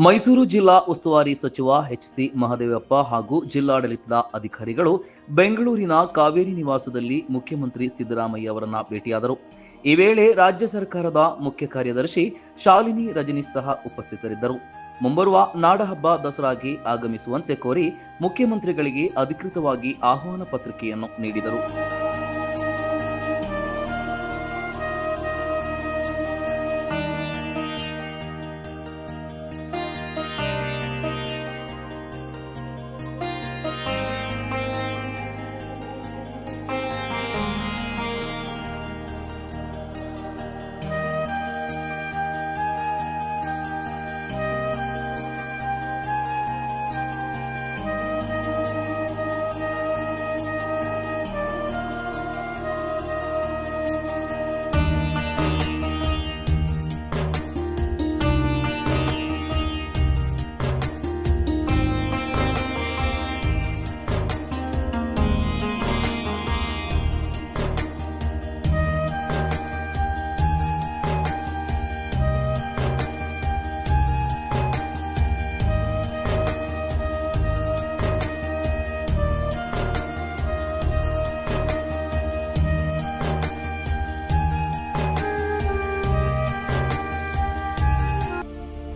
ಮೈಸೂರು ಜಿಲ್ಲಾ ಉಸ್ತುವಾರಿ ಸಚಿವ ಎಚ್.ಸಿ. ಮಹದೇವಪ್ಪ ಹಾಗೂ ಜಿಲ್ಲಾಡಳಿತದ ಅಧಿಕಾರಿಗಳು ಬೆಂಗಳೂರಿನ ಕಾವೇರಿ ನಿವಾಸದಲ್ಲಿ ಮುಖ್ಯಮಂತ್ರಿ ಸಿದ್ದರಾಮಯ್ಯ ಅವರನ್ನ ಭೇಟಿಯಾದರು. ಈ ವೇಳೆ ರಾಜ್ಯ ಸರ್ಕಾರದ ಮುಖ್ಯ ಕಾರ್ಯದರ್ಶಿ ಶಾಲಿನಿ ರಜನೀಶ್ ಸಹ ಉಪಸ್ಥಿತರಿದ್ದರು. ಮುಂಬರುವ ನಾಡಹಬ್ಬ ದಸರಾಗೆ ಆಗಮಿಸುವಂತೆ ಕೋರಿ ಮುಖ್ಯಮಂತ್ರಿಗಳಿಗೆ ಅಧಿಕೃತವಾಗಿ ಆಹ್ವಾನ ಪತ್ರಿಕೆಯನ್ನು ನೀಡಿದರು.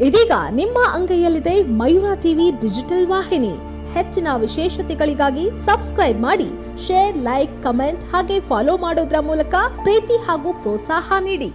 ಇದೀಗ ನಿಮ್ಮ ಅಂಗೈಯಲ್ಲಿದೆ ಮಯೂರ ಟಿವಿ ಡಿಜಿಟಲ್ ವಾಹಿನಿ. ಹೆಚ್ಚಿನ ವಿಶೇಷತೆಗಳಿಗಾಗಿ ಸಬ್ಸ್ಕ್ರೈಬ್ ಮಾಡಿ, ಶೇರ್, ಲೈಕ್, ಕಮೆಂಟ್ ಹಾಗೆ ಫಾಲೋ ಮಾಡೋದ್ರ ಮೂಲಕ ಪ್ರೀತಿ ಹಾಗೂ ಪ್ರೋತ್ಸಾಹ ನೀಡಿ.